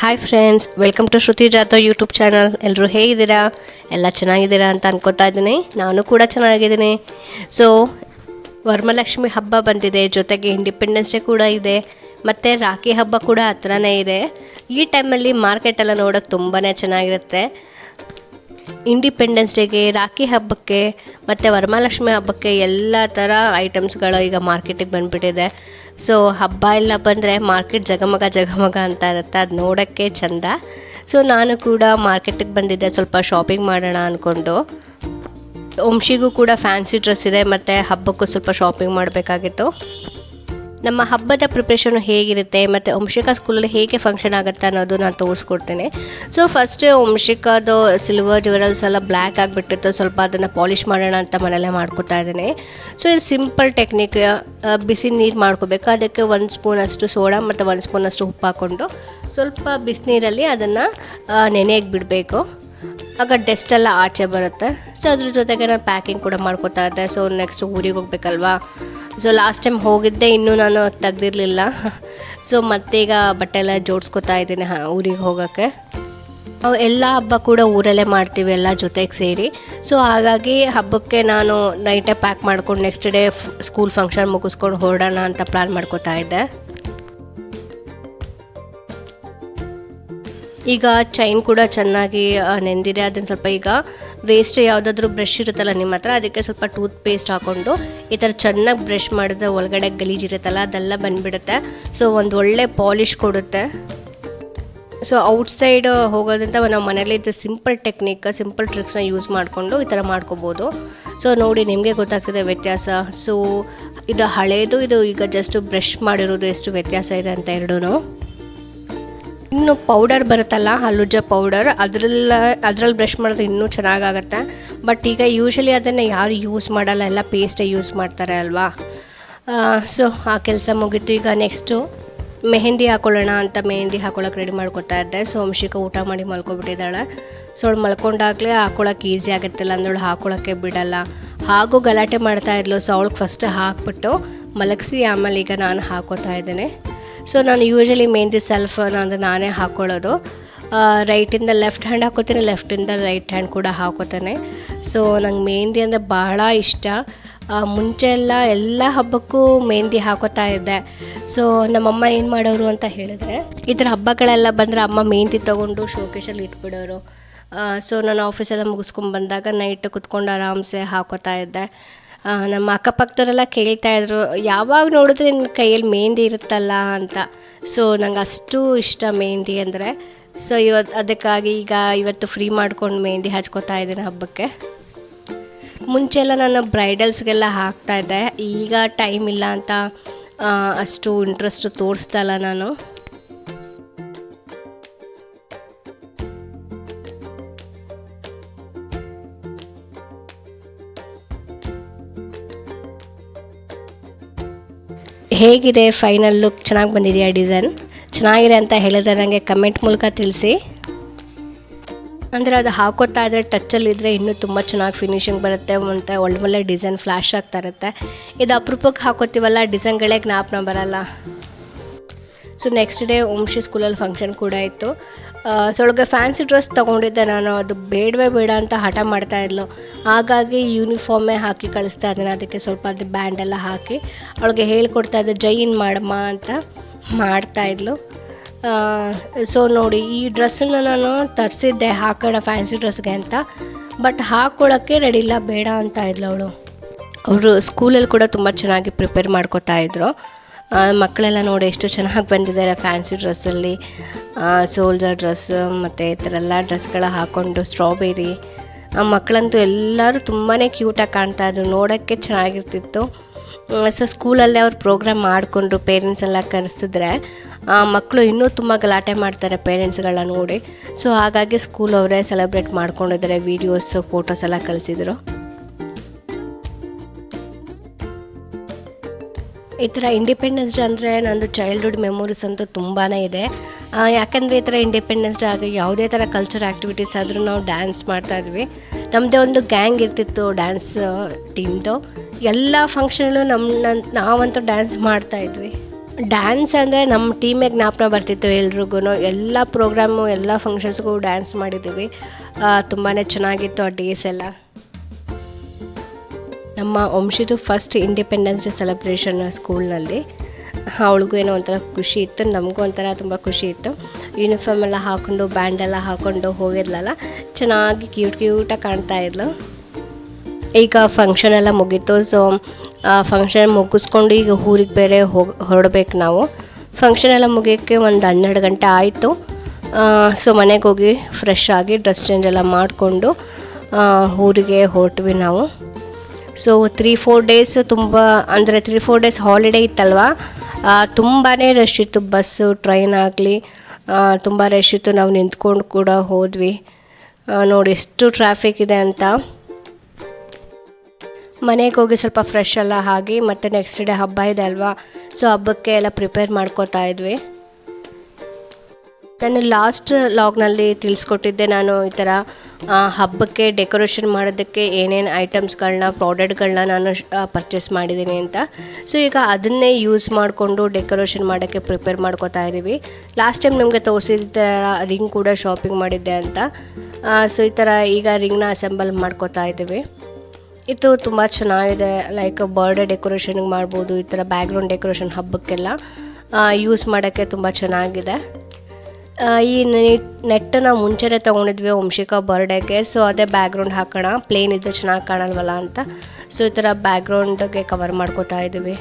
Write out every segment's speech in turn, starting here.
Hi friends, welcome to Shruti Jatho YouTube channel. ಎಲ್ಲರೂ ಹೇಗಿದ್ದೀರಾ? ಎಲ್ಲ ಚೆನ್ನಾಗಿದ್ದೀರಾ ಅಂತ ಅನ್ಕೋತಾ ಇದ್ದೀನಿ. ನಾನು ಕೂಡ ಚೆನ್ನಾಗಿದ್ದೀನಿ. ಸೊ ವರಮಹಾಲಕ್ಷ್ಮಿ ಹಬ್ಬ ಬಂದಿದೆ, ಜೊತೆಗೆ ಇಂಡಿಪೆಂಡೆನ್ಸ್ ಡೇ ಕೂಡ ಇದೆ, ಮತ್ತು ರಾಖಿ ಹಬ್ಬ ಕೂಡ ಹತ್ರನೇ ಇದೆ. ಈ ಟೈಮಲ್ಲಿ ಮಾರ್ಕೆಟೆಲ್ಲ ನೋಡೋಕ್ಕೆ ತುಂಬಾ ಚೆನ್ನಾಗಿರುತ್ತೆ. ಇಂಡಿಪೆಂಡೆನ್ಸ್ ಡೇಗೆ, ರಾಖಿ ಹಬ್ಬಕ್ಕೆ ಮತ್ತು ವರಮಹಾಲಕ್ಷ್ಮಿ ಹಬ್ಬಕ್ಕೆ ಎಲ್ಲ ಥರ ಐಟಮ್ಸ್ಗಳು ಈಗ ಮಾರ್ಕೆಟಿಗೆ ಬಂದುಬಿಟ್ಟಿದೆ. ಸೊ ಹಬ್ಬ ಎಲ್ಲ ಬಂದರೆ ಮಾರ್ಕೆಟ್ ಜಗಮಗ ಜಗಮಗ ಅಂತ ಇರುತ್ತೆ, ಅದು ನೋಡೋಕ್ಕೆ ಚೆಂದ. ಸೊ ನಾನು ಕೂಡ ಮಾರ್ಕೆಟಿಗೆ ಬಂದಿದ್ದೆ ಸ್ವಲ್ಪ ಶಾಪಿಂಗ್ ಮಾಡೋಣ ಅಂದ್ಕೊಂಡು. ವಂಶಿಗೂ ಕೂಡ ಫ್ಯಾನ್ಸಿ ಡ್ರೆಸ್ ಇದೆ, ಮತ್ತು ಹಬ್ಬಕ್ಕೂ ಸ್ವಲ್ಪ ಶಾಪಿಂಗ್ ಮಾಡಬೇಕಾಗಿತ್ತು. ನಮ್ಮ ಹಬ್ಬದ ಪ್ರಿಪ್ರೇಷನು ಹೇಗಿರುತ್ತೆ ಮತ್ತು ವಂಶಿಕಾ ಸ್ಕೂಲಲ್ಲಿ ಹೇಗೆ ಫಂಕ್ಷನ್ ಆಗುತ್ತೆ ಅನ್ನೋದು ನಾನು ತೋರಿಸ್ಕೊಡ್ತೀನಿ. ಸೊ ಫಸ್ಟು ವಂಶಿಕಾದು ಸಿಲ್ವರ್ ಜ್ಯುವೆಲ್ಸ್ ಎಲ್ಲ ಬ್ಲ್ಯಾಕ್ ಆಗಿಬಿಟ್ಟಿತ್ತು, ಸ್ವಲ್ಪ ಅದನ್ನು ಪಾಲಿಷ್ ಮಾಡೋಣ ಅಂತ ಮನೆಯಲ್ಲೇ ಮಾಡ್ಕೊತಾ ಇದ್ದೀನಿ. ಸೊ ಇದು ಸಿಂಪಲ್ ಟೆಕ್ನಿಕ್. ಬಿಸಿ ನೀರು ಮಾಡ್ಕೋಬೇಕು, ಅದಕ್ಕೆ 1 ಸ್ಪೂನಷ್ಟು ಸೋಡಾ ಮತ್ತು 1 ಸ್ಪೂನಷ್ಟು ಉಪ್ಪು ಹಾಕ್ಕೊಂಡು ಸ್ವಲ್ಪ ಬಿಸಿನೀರಲ್ಲಿ ಅದನ್ನು ನೆನೆಯಕ್ಕೆ ಬಿಡಬೇಕು. ಆಗ ಡಸ್ಟೆಲ್ಲ ಆಚೆ ಬರುತ್ತೆ. ಸೊ ಅದ್ರ ಜೊತೆಗೆ ನಾನು ಪ್ಯಾಕಿಂಗ್ ಕೂಡ ಮಾಡ್ಕೊತಾ ಇದ್ದೆ. ಸೊ ನೆಕ್ಸ್ಟ್ ಊರಿಗೆ ಹೋಗ್ಬೇಕಲ್ವಾ. ಸೊ ಲಾಸ್ಟ್ ಟೈಮ್ ಹೋಗಿದ್ದೆ, ಇನ್ನೂ ನಾನು ತೆಗ್ದಿರಲಿಲ್ಲ. ಸೊ ಮತ್ತೀಗ ಬಟ್ಟೆ ಎಲ್ಲ ಜೋಡಿಸ್ಕೊತಾ ಇದ್ದೀನಿ ಊರಿಗೆ ಹೋಗೋಕ್ಕೆ. ಎಲ್ಲ ಹಬ್ಬ ಕೂಡ ಊರಲ್ಲೇ ಮಾಡ್ತೀವಿ, ಎಲ್ಲ ಜೊತೆಗೆ ಸೇರಿ. ಸೊ ಹಾಗಾಗಿ ಹಬ್ಬಕ್ಕೆ ನಾನು ನೈಟೇ ಪ್ಯಾಕ್ ಮಾಡ್ಕೊಂಡು ನೆಕ್ಸ್ಟ್ ಡೇ ಸ್ಕೂಲ್ ಫಂಕ್ಷನ್ ಮುಗಿಸ್ಕೊಂಡು ಹೊರಡೋಣ ಅಂತ ಪ್ಲ್ಯಾನ್ ಮಾಡ್ಕೊತಾ ಇದ್ದೆ. ಈಗ ಚೈನ್ ಕೂಡ ಚೆನ್ನಾಗಿ ನೆಂದಿದೆ. ಅದನ್ನು ಸ್ವಲ್ಪ ಈಗ ವೇಸ್ಟ್ ಯಾವುದಾದ್ರೂ ಬ್ರಷ್ ಇರುತ್ತಲ್ಲ ನಿಮ್ಮ ಹತ್ರ, ಅದಕ್ಕೆ ಸ್ವಲ್ಪ ಟೂತ್ ಪೇಸ್ಟ್ ಹಾಕ್ಕೊಂಡು ಈ ಥರ ಚೆನ್ನಾಗಿ ಬ್ರಷ್ ಮಾಡಿದ್ರೆ ಒಳಗಡೆ ಗಲೀಜಿರುತ್ತಲ್ಲ ಅದೆಲ್ಲ ಬಂದುಬಿಡುತ್ತೆ. ಸೊ ಒಂದು ಒಳ್ಳೆ ಪಾಲಿಷ್ ಕೊಡುತ್ತೆ. ಸೊ ಔಟ್ಸೈಡ್ ಹೋಗೋದ್ರಿಂದ ನಾವು ಮನೇಲಿ ಇದು ಸಿಂಪಲ್ ಟೆಕ್ನಿಕ್, ಸಿಂಪಲ್ ಟ್ರಿಕ್ಸ್ನ ಯೂಸ್ ಮಾಡಿಕೊಂಡು ಈ ಥರ ಮಾಡ್ಕೋಬೋದು. ಸೊ ನೋಡಿ ನಿಮಗೆ ಗೊತ್ತಾಗ್ತದೆ ವ್ಯತ್ಯಾಸ. ಸೊ ಇದು ಹಳೇದು, ಇದು ಈಗ ಜಸ್ಟ್ ಬ್ರಷ್ ಮಾಡಿರೋದು ಎಷ್ಟು ವ್ಯತ್ಯಾಸ ಇದೆ ಅಂತ ಎರಡೂ. ಇನ್ನು ಪೌಡರ್ ಬರುತ್ತಲ್ಲ, ಹಲ್ಲುಜ್ಜ ಪೌಡರ್, ಅದರಲ್ಲಿ ಬ್ರಷ್ ಮಾಡಿದ್ರೆ ಇನ್ನೂ ಚೆನ್ನಾಗಾಗತ್ತೆ. ಬಟ್ ಈಗ ಯೂಶ್ವಲಿ ಅದನ್ನು ಯಾರು ಯೂಸ್ ಮಾಡಲ್ಲ, ಎಲ್ಲ ಪೇಸ್ಟೇ ಯೂಸ್ ಮಾಡ್ತಾರೆ ಅಲ್ವಾ. ಸೊ ಆ ಕೆಲಸ ಮುಗೀತು. ಈಗ ನೆಕ್ಸ್ಟು ಮೆಹಂದಿ ಹಾಕೊಳ್ಳೋಣ ಅಂತ ಮೆಹಂದಿ ಹಾಕೊಳ್ಳೋಕೆ ರೆಡಿ ಮಾಡ್ಕೊತಾ ಇದ್ದೆ. ಸೊ ವಂಶಿಕಾ ಊಟ ಮಾಡಿ ಮಲ್ಕೊಬಿಟ್ಟಿದ್ದಾಳೆ. ಸೊ ಅವಳು ಮಲ್ಕೊಂಡಾಗಲೇ ಹಾಕೊಳ್ಳೋಕೆ ಈಸಿ ಆಗುತ್ತಿಲ್ಲ, ಅಂದವಳು ಹಾಕೊಳ್ಳೋಕ್ಕೆ ಬಿಡಲ್ಲ, ಹಾಗೂ ಗಲಾಟೆ ಮಾಡ್ತಾಯಿದ್ಲು. ಸೊ ಅವಳಿಗೆ ಫಸ್ಟ್ ಹಾಕ್ಬಿಟ್ಟು ಮಲಗಿಸಿ ಆಮೇಲೆ ಈಗ ನಾನು ಹಾಕೋತಾ ಇದ್ದೇನೆ. ಸೊ ನಾನು ಯೂಶ್ವಲಿ ಮೆಹಂದಿ ಸೆಲ್ಫ್ ಅಂದರೆ ನಾನೇ ಹಾಕ್ಕೊಳ್ಳೋದು. ರೈಟಿಂದ ಲೆಫ್ಟ್ ಹ್ಯಾಂಡ್ ಹಾಕೋತೀನಿ, ಲೆಫ್ಟಿಂದ ರೈಟ್ ಹ್ಯಾಂಡ್ ಕೂಡ ಹಾಕೋತೇನೆ. ಸೊ ನಂಗೆ ಮೆಹಂದಿ ಅಂದರೆ ಬಹಳ ಇಷ್ಟ. ಮುಂಚೆ ಎಲ್ಲ ಹಬ್ಬಕ್ಕೂ ಮೆಹಂದಿ ಹಾಕೋತಾ ಇದ್ದೆ. ಸೊ ನಮ್ಮಮ್ಮ ಏನು ಮಾಡೋರು ಅಂತ ಹೇಳಿದ್ರೆ, ಈ ಥರ ಹಬ್ಬಗಳೆಲ್ಲ ಬಂದರೆ ಅಮ್ಮ ಮೆಹಂದಿ ತೊಗೊಂಡು ಶೋಕೇಶಲ್ಲಿ ಇಟ್ಬಿಡೋರು. ಸೊ ನಾನು ಆಫೀಸೆಲ್ಲ ಮುಗಿಸ್ಕೊಂಡು ಬಂದಾಗ ನೈಟ್ ಕುತ್ಕೊಂಡು ಆರಾಮ್ಸೆ ಹಾಕೋತಾ ಇದ್ದೆ. ನಮ್ಮ ಅಕ್ಕಪಕ್ಕದವರೆಲ್ಲ ಕೇಳ್ತಾಯಿದ್ರು, ಯಾವಾಗ ನೋಡಿದ್ರೆ ನಿನ್ನ ಕೈಯಲ್ಲಿ ಮೆಹಂದಿ ಇರುತ್ತಲ್ಲ ಅಂತ. ಸೊ ನಂಗೆ ಅಷ್ಟು ಇಷ್ಟ ಮೆಹಂದಿ ಅಂದರೆ. ಸೊ ಅದಕ್ಕಾಗಿ ಇವತ್ತು ಫ್ರೀ ಮಾಡ್ಕೊಂಡು ಮೆಹಂದಿ ಹಚ್ಕೋತಾ ಇದ್ದೀನಿ ಹಬ್ಬಕ್ಕೆ. ಮುಂಚೆಲ್ಲ ನಾನು ಬ್ರೈಡಲ್ಸ್ಗೆಲ್ಲ ಹಾಕ್ತಾಯಿದ್ದೆ, ಈಗ ಟೈಮ್ ಇಲ್ಲ ಅಂತ ಅಷ್ಟು ಇಂಟ್ರೆಸ್ಟ್ ತೋರಿಸ್ತಾ ಇಲ್ಲ ನಾನು. ಹೇಗಿದೆ ಫೈನಲ್ ಲುಕ್? ಚೆನ್ನಾಗಿ ಬಂದಿದೆಯಾ? ಡಿಸೈನ್ ಚೆನ್ನಾಗಿದೆ ಅಂತ ಹೇಳಿದ್ರೆ ನನಗೆ ಕಮೆಂಟ್ ಮೂಲಕ ತಿಳಿಸಿ. ಅಂದರೆ ಅದು ಹಾಕೋತಾ ಇದ್ದರೆ ಟಚ್ಚಲ್ಲಿದ್ದರೆ ಇನ್ನೂ ತುಂಬ ಚೆನ್ನಾಗಿ ಫಿನಿಶಿಂಗ್ ಬರುತ್ತೆ, ಮತ್ತು ಒಳ್ಳೆ ಡಿಸೈನ್ ಫ್ಲ್ಯಾಶ್ ಆಗ್ತಾ ಇರುತ್ತೆ. ಇದು ಅಪರೂಪಕ್ಕೆ ಹಾಕೋತೀವಲ್ಲ, ಡಿಸೈನ್ಗಳೇ ಜ್ಞಾಪನ ಬರಲ್ಲ. ಸೊ ನೆಕ್ಸ್ಟ್ ಡೇ ವಂಶಿ ಸ್ಕೂಲಲ್ಲಿ ಫಂಕ್ಷನ್ ಕೂಡ ಇತ್ತು. ಸೊ ಅವಳಿಗೆ ಫ್ಯಾನ್ಸಿ ಡ್ರೆಸ್ ತೊಗೊಂಡಿದ್ದೆ ನಾನು, ಅದು ಬೇಡವೇ ಬೇಡ ಅಂತ ಹಠ ಮಾಡ್ತಾಯಿದ್ಲು. ಹಾಗಾಗಿ ಯೂನಿಫಾರ್ಮೇ ಹಾಕಿ ಕಳಿಸ್ತಾ ಇದ್ದೀನಿ. ಅದಕ್ಕೆ ಸ್ವಲ್ಪ ಅದು ಬ್ಯಾಂಡೆಲ್ಲ ಹಾಕಿ ಅವಳಿಗೆ ಹೇಳ್ಕೊಡ್ತಾಯಿದ್ದೆ, ಜೈನ್ ಮಾಡಮ್ಮ ಅಂತ ಮಾಡ್ತಾಯಿದ್ಲು. ಸೊ ನೋಡಿ, ಈ ಡ್ರೆಸ್ಸನ್ನು ನಾನು ತರಿಸಿದ್ದೆ ಹಾಕೋಣ ಫ್ಯಾನ್ಸಿ ಡ್ರೆಸ್ಗೆ ಅಂತ, ಬಟ್ ಹಾಕ್ಕೊಳ್ಳೋಕ್ಕೆ ರೆಡಿ ಇಲ್ಲ, ಬೇಡ ಅಂತ ಇದ್ಲು ಅವಳು. ಅವರು ಸ್ಕೂಲಲ್ಲಿ ಕೂಡ ತುಂಬ ಚೆನ್ನಾಗಿ ಪ್ರಿಪೇರ್ ಮಾಡ್ಕೋತಾ ಇದ್ರು. ಮಕ್ಕಳೆಲ್ಲ ನೋಡಿ ಎಷ್ಟು ಚೆನ್ನಾಗಿ ಬಂದಿದ್ದಾರೆ ಫ್ಯಾನ್ಸಿ ಡ್ರೆಸ್ಸಲ್ಲಿ. ಸೋಲ್ಜರ್ ಡ್ರೆಸ್ ಮತ್ತು ಈ ಥರ ಎಲ್ಲ ಡ್ರೆಸ್ಗಳ ಹಾಕ್ಕೊಂಡು ಸ್ಟ್ರಾಬೆರಿ. ಮಕ್ಕಳಂತೂ ಎಲ್ಲರೂ ತುಂಬಾ ಕ್ಯೂಟಾಗಿ ಕಾಣ್ತಾಯಿದ್ರು, ನೋಡೋಕ್ಕೆ ಚೆನ್ನಾಗಿರ್ತಿತ್ತು. ಸೊ ಸ್ಕೂಲಲ್ಲೇ ಅವ್ರು ಪ್ರೋಗ್ರಾಮ್ ಮಾಡಿಕೊಂಡ್ರು, ಪೇರೆಂಟ್ಸ್ ಎಲ್ಲ ಕರೆಸಿದ್ರೆ ಮಕ್ಕಳು ಇನ್ನೂ ತುಂಬ ಗಲಾಟೆ ಮಾಡ್ತಾರೆ ಪೇರೆಂಟ್ಸ್ಗಳನ್ನ ನೋಡಿ. ಸೊ ಹಾಗಾಗಿ ಸ್ಕೂಲ್ ಅವರೇ ಸೆಲೆಬ್ರೇಟ್ ಮಾಡ್ಕೊಂಡಿದ್ದಾರೆ, ವೀಡಿಯೋಸು ಫೋಟೋಸ್ ಎಲ್ಲ ಕಳಿಸಿದ್ರು. ಈ ಥರ ಇಂಡಿಪೆಂಡೆನ್ಸ್ ಡೇ ಅಂದರೆ ನಂದು ಚೈಲ್ಡ್ಹುಡ್ ಮೆಮೊರೀಸ್ ಅಂತೂ ತುಂಬಾ ಇದೆ. ಯಾಕಂದರೆ ಈ ಥರ ಇಂಡಿಪೆಂಡೆನ್ಸ್ ಡೇ ಆಗಿ ಯಾವುದೇ ಥರ ಕಲ್ಚರ್ ಆ್ಯಕ್ಟಿವಿಟೀಸ್ ಆದರೂ ನಾವು ಡ್ಯಾನ್ಸ್ ಮಾಡ್ತಾಯಿದ್ವಿ. ನಮ್ಮದೇ ಒಂದು ಗ್ಯಾಂಗ್ ಇರ್ತಿತ್ತು ಡ್ಯಾನ್ಸ್ ಟೀಮ್ದು. ಎಲ್ಲ ಫಂಕ್ಷನಲ್ಲೂ ನಾವಂತೂ ಡ್ಯಾನ್ಸ್ ಮಾಡ್ತಾಯಿದ್ವಿ. ಡ್ಯಾನ್ಸ್ ಅಂದರೆ ನಮ್ಮ ಟೀಮಿಗೆ ಜ್ಞಾಪನ ಬರ್ತಿತ್ತು ಎಲ್ರಿಗೂ. ಎಲ್ಲ ಪ್ರೋಗ್ರಾಮು ಎಲ್ಲ ಫಂಕ್ಷನ್ಸ್ಗೂ ಡ್ಯಾನ್ಸ್ ಮಾಡಿದ್ದೀವಿ. ತುಂಬಾ ಚೆನ್ನಾಗಿತ್ತು ಆ ಡೇಸ್ ಎಲ್ಲ. ನಮ್ಮ ವಂಶಿದು ಫಸ್ಟ್ ಇಂಡಿಪೆಂಡೆನ್ಸ್ ಡೇ ಸೆಲೆಬ್ರೇಷನ್ ಸ್ಕೂಲ್ನಲ್ಲಿ. ಅವಳಿಗೂ ಏನೋ ಒಂಥರ ಖುಷಿ ಇತ್ತು, ನಮಗೂ ಒಂಥರ ತುಂಬ ಖುಷಿ ಇತ್ತು. ಯೂನಿಫಾರ್ಮ್ ಎಲ್ಲ ಹಾಕ್ಕೊಂಡು ಬ್ಯಾಂಡೆಲ್ಲ ಹಾಕ್ಕೊಂಡು ಹೋಗಿದ್ಲಲ್ಲ, ಚೆನ್ನಾಗಿ ಕ್ಯೂಟಾಗಿ ಕಾಣ್ತಾ ಇದ್ಲು. ಈಗ ಫಂಕ್ಷನ್ ಎಲ್ಲ ಮುಗೀತು. ಸೊ ಫಂಕ್ಷನ್ ಮುಗಿಸ್ಕೊಂಡು ಈಗ ಊರಿಗೆ ಬೇರೆ ಹೊರಡ್ಬೇಕು ನಾವು. ಫಂಕ್ಷನ್ ಎಲ್ಲ ಮುಗಿಯೋಕ್ಕೆ ಒಂದು 12 ಗಂಟೆ ಆಯಿತು. ಸೊ ಮನೆಗೆ ಹೋಗಿ ಫ್ರೆಶ್ ಆಗಿ ಡ್ರೆಸ್ ಚೇಂಜ್ ಎಲ್ಲ ಮಾಡಿಕೊಂಡು ಊರಿಗೆ ಹೊರಟ್ವಿ ನಾವು. ಸೊ 3-4 ಡೇಸ್ ತುಂಬ ಅಂದರೆ 3-4 ಡೇಸ್ ಹಾಲಿಡೇ ಇತ್ತಲ್ವ, ತುಂಬಾ ರಶ್ ಇತ್ತು. ಬಸ್ಸು ಟ್ರೈನ್ ಆಗಲಿ ತುಂಬ ರಶ್ ಇತ್ತು. ನಾವು ನಿಂತ್ಕೊಂಡು ಕೂಡ ಹೋದ್ವಿ. ನೋಡಿ ಎಷ್ಟು ಟ್ರಾಫಿಕ್ ಇದೆ ಅಂತ. ಮನೆಗೆ ಹೋಗಿ ಸ್ವಲ್ಪ ಫ್ರೆಶ್ ಎಲ್ಲ ಆಗಿ ಮತ್ತು ನೆಕ್ಸ್ಟ್ ಡೇ ಹಬ್ಬ ಇದೆ ಅಲ್ವಾ, ಸೊ ಹಬ್ಬಕ್ಕೆ ಎಲ್ಲ ಪ್ರಿಪೇರ್ ಮಾಡ್ಕೋತಾ ಇದ್ವಿ. ನಾನು ಲಾಸ್ಟ್ ಲಾಗ್ನಲ್ಲಿ ತಿಳಿಸ್ಕೊಟ್ಟಿದ್ದೆ, ನಾನು ಈ ಥರ ಹಬ್ಬಕ್ಕೆ ಡೆಕೋರೇಷನ್ ಮಾಡೋದಕ್ಕೆ ಏನೇನು ಐಟಮ್ಸ್ಗಳನ್ನ ಪ್ರಾಡಕ್ಟ್ಗಳನ್ನ ನಾನು ಪರ್ಚೇಸ್ ಮಾಡಿದ್ದೀನಿ ಅಂತ. ಸೊ ಈಗ ಅದನ್ನೇ ಯೂಸ್ ಮಾಡಿಕೊಂಡು ಡೆಕೋರೇಷನ್ ಮಾಡೋಕ್ಕೆ ಪ್ರಿಪೇರ್ ಮಾಡ್ಕೋತಾ ಇದ್ದೀವಿ. ಲಾಸ್ಟ್ ಟೈಮ್ ನಮಗೆ ತೋರಿಸಿದ ರಿಂಗ್ ಕೂಡ ಶಾಪಿಂಗ್ ಮಾಡಿದ್ದೆ ಅಂತ. ಸೊ ಈ ಥರ ಈಗ ರಿಂಗ್ನ ಅಸೆಂಬಲ್ ಮಾಡ್ಕೋತಾ ಇದ್ದೀವಿ. ಇದು ತುಂಬ ಚೆನ್ನಾಗಿದೆ. ಲೈಕ್ ಬರ್ಡೇ ಡೆಕೋರೇಷನ್ಗೆ ಮಾಡ್ಬೋದು. ಈ ಥರ ಬ್ಯಾಕ್ಗ್ರೌಂಡ್ ಡೆಕೋರೇಷನ್ ಹಬ್ಬಕ್ಕೆಲ್ಲ ಯೂಸ್ ಮಾಡೋಕ್ಕೆ ತುಂಬ ಚೆನ್ನಾಗಿದೆ. ಈ ನೆಟ್ಟನ್ನು ಮುಂಚೆನೇ ತೊಗೊಂಡಿದ್ವಿ ವಂಶಿಕಾ ಬರ್ಡೇಗೆ. ಸೊ ಅದೇ ಬ್ಯಾಕ್ಗ್ರೌಂಡ್ ಹಾಕೋಣ, ಪ್ಲೇನ್ ಇದ್ದರೆ ಚೆನ್ನಾಗಿ ಕಾಣಲ್ವಲ್ಲ ಅಂತ. ಸೊ ಈ ಥರ ಬ್ಯಾಕ್ಗ್ರೌಂಡ್ಗೆ ಕವರ್ ಮಾಡ್ಕೋತಾ ಇದ್ದೀವಿ.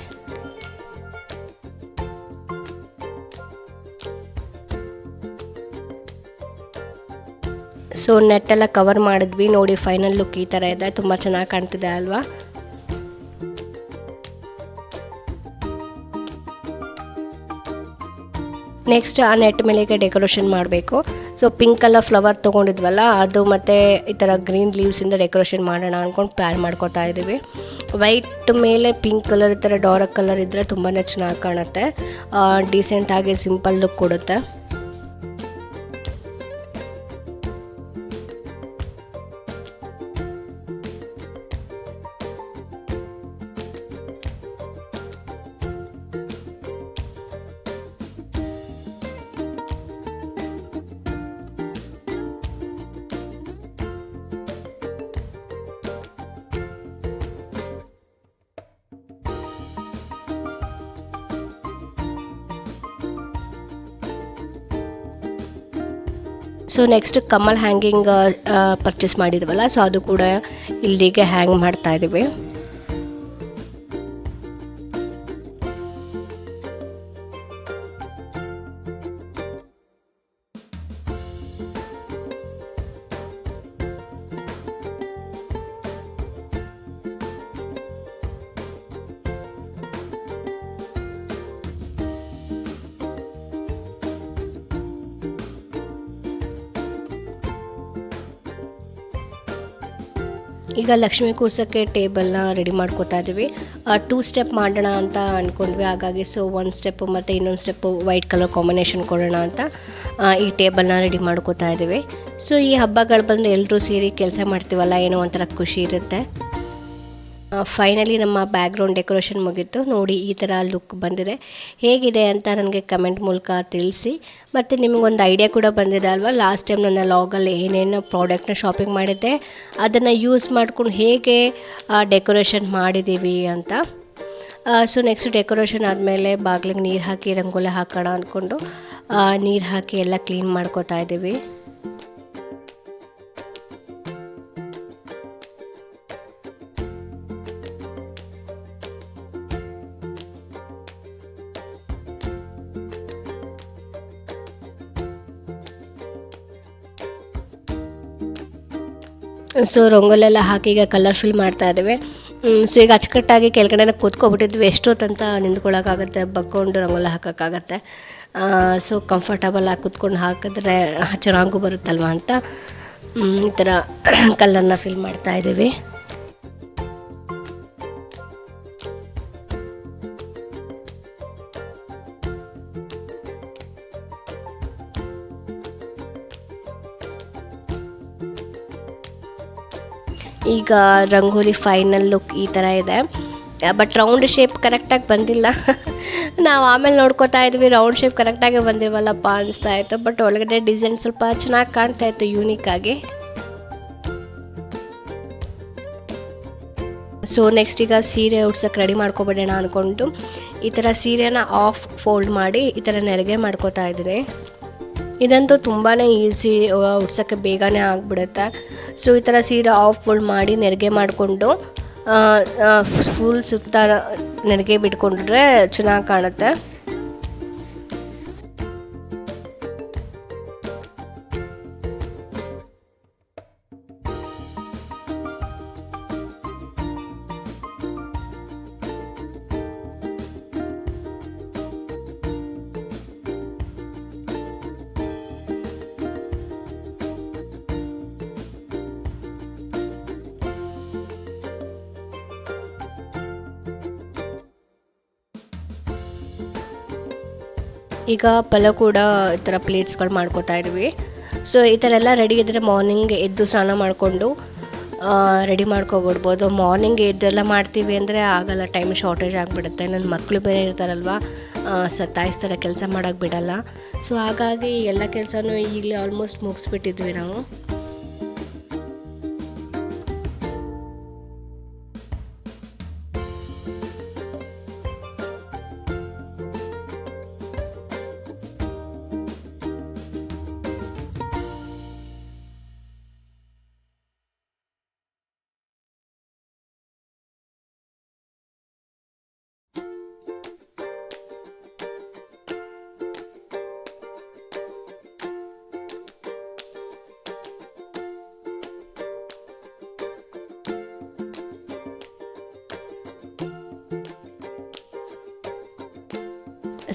ಸೊ ನೆಟ್ಟೆಲ್ಲ ಕವರ್ ಮಾಡಿದ್ವಿ. ನೋಡಿ ಫೈನಲ್ ಲುಕ್ ಈ ಥರ ಇದೆ, ತುಂಬ ಚೆನ್ನಾಗಿ ಕಾಣ್ತಿದೆ ಅಲ್ವಾ. ನೆಕ್ಸ್ಟ್ ಆ ನೆಟ್ ಮೇಲೆಗೆ ಡೆಕೋರೇಷನ್ ಮಾಡಬೇಕು. ಸೊ ಪಿಂಕ್ ಕಲರ್ ಫ್ಲವರ್ ತೊಗೊಂಡಿದ್ವಲ್ಲ ಅದು, ಮತ್ತು ಈ ಥರ ಗ್ರೀನ್ ಲೀವ್ಸಿಂದ ಡೆಕೋರೇಷನ್ ಮಾಡೋಣ ಅಂದ್ಕೊಂಡು ಪ್ಲ್ಯಾನ್ ಮಾಡ್ಕೋತಾ ಇದ್ದೀವಿ. ವೈಟ್ ಮೇಲೆ ಪಿಂಕ್ ಕಲರ್ ಈ ಥರ ಡಾರ್ಕ್ ಕಲರ್ ಇದ್ದರೆ ತುಂಬಾ ಚೆನ್ನಾಗಿ ಕಾಣುತ್ತೆ. ಡೀಸೆಂಟಾಗಿ ಸಿಂಪಲ್ ಲುಕ್ ಕೊಡುತ್ತೆ. ಸೊ ನೆಕ್ಸ್ಟ್ ಕಮಲ್ ಹ್ಯಾಂಗಿಂಗ್ ಪರ್ಚೇಸ್ ಮಾಡಿದ್ವಲ್ಲ, ಸೊ ಅದು ಕೂಡ ಇಲ್ಲಿಗೆ ಹ್ಯಾಂಗ್ ಮಾಡ್ತಾ ಇದ್ದೀವಿ. ಈಗ ಲಕ್ಷ್ಮಿ ಕೂರ್ಸೋಕ್ಕೆ ಟೇಬಲ್ನ ರೆಡಿ ಮಾಡ್ಕೋತಾ ಇದ್ದೀವಿ. 2 ಸ್ಟೆಪ್ ಮಾಡೋಣ ಅಂತ ಅಂದ್ಕೊಂಡ್ವಿ. ಹಾಗಾಗಿ ಸೊ 1 ಸ್ಟೆಪ್ಪು ಮತ್ತು ಇನ್ನೊಂದು ಸ್ಟೆಪ್ಪು ವೈಟ್ ಕಲರ್ ಕಾಂಬಿನೇಷನ್ ಕೊಡೋಣ ಅಂತ ಈ ಟೇಬಲ್ನ ರೆಡಿ ಮಾಡ್ಕೋತಾ ಇದ್ದೀವಿ. ಸೊ ಈ ಹಬ್ಬಗಳು ಬಂದರೆ ಎಲ್ಲರೂ ಸೇರಿ ಕೆಲಸ ಮಾಡ್ತೀವಲ್ಲ, ಏನೋ ಒಂಥರ ಖುಷಿ ಇರುತ್ತೆ. ಫೈನಲಿ ನಮ್ಮ ಬ್ಯಾಕ್ಗ್ರೌಂಡ್ ಡೆಕೋರೇಷನ್ ಮುಗಿತು. ನೋಡಿ ಈ ಥರ ಲುಕ್ ಬಂದಿದೆ. ಹೇಗಿದೆ ಅಂತ ನನಗೆ ಕಮೆಂಟ್ ಮೂಲಕ ತಿಳಿಸಿ. ಮತ್ತು ನಿಮಗೊಂದು ಐಡಿಯಾ ಕೂಡ ಬಂದಿದೆ ಅಲ್ವಾ, ಲಾಸ್ಟ್ ಟೈಮ್ ನನ್ನ ಲಾಗಲ್ಲಿ ಏನೇನು ಪ್ರಾಡಕ್ಟ್ನ ಶಾಪಿಂಗ್ ಮಾಡಿದ್ದೆ ಅದನ್ನು ಯೂಸ್ ಮಾಡ್ಕೊಂಡು ಹೇಗೆ ಡೆಕೋರೇಷನ್ ಮಾಡಿದ್ದೀವಿ ಅಂತ. ಸೊ ನೆಕ್ಸ್ಟ್ ಡೆಕೋರೇಷನ್ ಆದಮೇಲೆ ಬಾಗಿಲಿಗೆ ನೀರು ಹಾಕಿ ರಂಗೋಲಿ ಹಾಕೋಣ ಅಂದ್ಕೊಂಡು ನೀರು ಹಾಕಿ ಎಲ್ಲ ಕ್ಲೀನ್ ಮಾಡ್ಕೋತಾ ಇದ್ದೀವಿ. ಸೊ ರಂಗೋಲೆಲ್ಲ ಹಾಕಿ ಈಗ ಕಲರ್ ಫಿಲ್ ಮಾಡ್ತಾ ಇದ್ದೀವಿ. ಸೊ ಈಗ ಅಚ್ಚುಕಟ್ಟಾಗಿ ಕೆಳಗಡೆ ಕೂತ್ಕೊಬಿಟ್ಟಿದ್ವಿ. ಎಷ್ಟೊತ್ತಂತ ನಿಂತ್ಕೊಳ್ಳೋಕ್ಕಾಗತ್ತೆ, ಬಗ್ಕೊಂಡು ರಂಗೋಲಿ ಹಾಕೋಕ್ಕಾಗತ್ತೆ. ಸೊ ಕಂಫರ್ಟಬಲ್ ಆಗಿ ಕೂತ್ಕೊಂಡು ಹಾಕಿದ್ರೆ ಚೆನ್ನಾಗೂ ಬರುತ್ತಲ್ವ ಅಂತ ಈ ಥರ ಕಲರ್ನ ಫಿಲ್ ಮಾಡ್ತಾ ಇದ್ದೀವಿ. ಈಗ ರಂಗೋಲಿ ಫೈನಲ್ ಲುಕ್ ಈ ಥರ ಇದೆ. ಬಟ್ ರೌಂಡ್ ಶೇಪ್ ಕರೆಕ್ಟಾಗಿ ಬಂದಿಲ್ಲ. ನಾವು ಆಮೇಲೆ ನೋಡ್ಕೋತಾ ಇದ್ವಿ, ರೌಂಡ್ ಶೇಪ್ ಕರೆಕ್ಟಾಗಿ ಬಂದಿಲ್ವಲ್ಲಪ್ಪ ಅನಿಸ್ತಾ ಇತ್ತು. ಬಟ್ ಒಳಗಡೆ ಡಿಸೈನ್ ಸ್ವಲ್ಪ ಚೆನ್ನಾಗಿ ಕಾಣ್ತಾ ಇತ್ತು, ಯೂನಿಕ್ಕಾಗಿ. ಸೊ ನೆಕ್ಸ್ಟ್ ಈಗ ಸೀರೆ ಉಡ್ಸೋಕ್ಕೆ ರೆಡಿ ಮಾಡ್ಕೊಬಿಡೋಣ ಅಂದ್ಕೊಂಡು ಈ ಥರ ಸೀರೆನ ಆಫ್ ಫೋಲ್ಡ್ ಮಾಡಿ ಈ ಥರ ನೆರಿಗೆ ಮಾಡ್ಕೋತಾ ಇದ್ದೀನಿ. ಇದಂತೂ ತುಂಬಾ ಈಸಿ, ಉಡ್ಸೋಕ್ಕೆ ಬೇಗನೆ ಆಗಿಬಿಡುತ್ತೆ. ಸೊ ಈ ಥರ ಸೀರೆ ಆಫ್ ಫೋಲ್ಡ್ ಮಾಡಿ ನೆರಿಗೆ ಮಾಡಿಕೊಂಡು ಫುಲ್ ಸುತ್ತ ನೆರಿಗೆ ಬಿಟ್ಕೊಂಡ್ರೆ ಚೆನ್ನಾಗಿ ಕಾಣುತ್ತೆ. ಈಗ ಪಲಾವ್ ಕೂಡ ಈ ಥರ ಪ್ಲೇಟ್ಸ್ಗಳು ಮಾಡ್ಕೋತಾ ಇದ್ವಿ. ಸೊ ಈ ಥರ ಎಲ್ಲ ರೆಡಿ ಇದ್ದರೆ ಮಾರ್ನಿಂಗ್ ಎದ್ದು ಸ್ನಾನ ಮಾಡಿಕೊಂಡು ರೆಡಿ ಮಾಡ್ಕೊಬಿಡ್ಬೋದು. ಮಾರ್ನಿಂಗ್ ಎದ್ದೆಲ್ಲ ಮಾಡ್ತೀವಿ ಅಂದರೆ ಆಗಲ್ಲ, ಟೈಮ್ ಶಾರ್ಟೇಜ್ ಆಗಿಬಿಡುತ್ತೆ. ನನ್ನ ಮಕ್ಕಳು ಬೇರೆ ಇರ್ತಾರಲ್ವ, ಸತ್ತಾಯಿಸ್ತಾರೆ, ಕೆಲಸ ಮಾಡೋಕ್ಕೆ ಬಿಡಲ್ಲ. ಸೊ ಹಾಗಾಗಿ ಎಲ್ಲ ಕೆಲಸನೂ ಈಗಲೇ ಆಲ್ಮೋಸ್ಟ್ ಮುಗಿಸ್ಬಿಟ್ಟಿದ್ವಿ ನಾವು.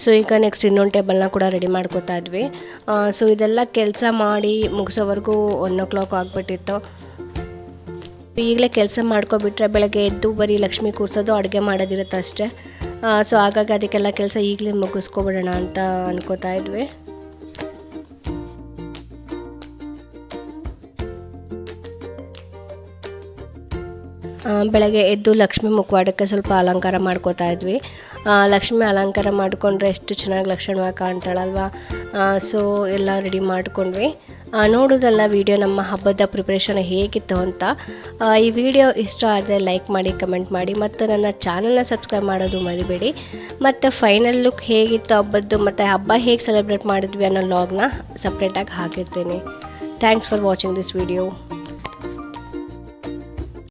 ಸೊ ಈಗ ನೆಕ್ಸ್ಟ್ ಇನ್ನೊಂದು ಟೇಬಲ್ನ ಕೂಡ ರೆಡಿ ಮಾಡ್ಕೋತಾ ಇದ್ವಿ. ಸೊ ಇದೆಲ್ಲ ಕೆಲಸ ಮಾಡಿ ಮುಗಿಸೋವರೆಗೂ 1 o'clock ಆಗಿಬಿಟ್ಟಿತ್ತು. ಈಗಲೇ ಕೆಲಸ ಮಾಡ್ಕೊಬಿಟ್ರೆ ಬೆಳಗ್ಗೆ ಎದ್ದು ಬರೀ ಲಕ್ಷ್ಮಿ ಕೂರಿಸೋದು, ಅಡುಗೆ ಮಾಡೋದಿರುತ್ತೆ ಅಷ್ಟೇ. ಸೊ ಹಾಗಾಗಿ ಅದಕ್ಕೆಲ್ಲ ಕೆಲಸ ಈಗಲೇ ಮುಗಿಸ್ಕೊಬಿಡೋಣ ಅಂತ ಅನ್ಕೋತಾ ಇದ್ವಿ. ಬೆಳಗ್ಗೆ ಎದ್ದು ಲಕ್ಷ್ಮಿ ಮುಖವಾಡಕ್ಕೆ ಸ್ವಲ್ಪ ಅಲಂಕಾರ ಮಾಡ್ಕೋತಾ ಇದ್ವಿ. ಲಕ್ಷ್ಮಿ ಅಲಂಕಾರ ಮಾಡಿಕೊಂಡ್ರೆ ಎಷ್ಟು ಚೆನ್ನಾಗಿ ಲಕ್ಷಣವಾಗಿ ಕಾಣ್ತಾಳಲ್ವ. ಸೊ ಎಲ್ಲ ರೆಡಿ ಮಾಡ್ಕೊಂಡ್ವಿ. ನೋಡೋದಲ್ಲ ವಿಡಿಯೋ ನಮ್ಮ ಹಬ್ಬದ ಪ್ರಿಪ್ರೇಷನ್ ಹೇಗಿತ್ತು ಅಂತ. ಈ ವಿಡಿಯೋ ಇಷ್ಟ ಆದರೆ ಲೈಕ್ ಮಾಡಿ, ಕಮೆಂಟ್ ಮಾಡಿ, ಮತ್ತು ನನ್ನ ಚಾನಲ್ನ ಸಬ್ಸ್ಕ್ರೈಬ್ ಮಾಡೋದು ಮರಿಬೇಡಿ. ಮತ್ತು ಫೈನಲ್ ಲುಕ್ ಹೇಗಿತ್ತು ಹಬ್ಬದ್ದು ಮತ್ತು ಹಬ್ಬ ಹೇಗೆ ಸೆಲೆಬ್ರೇಟ್ ಮಾಡಿದ್ವಿ ಅನ್ನೋ ಲಾಗ್ನ ಸಪ್ರೇಟಾಗಿ ಹಾಕಿರ್ತೀನಿ. Thanks for watching this video.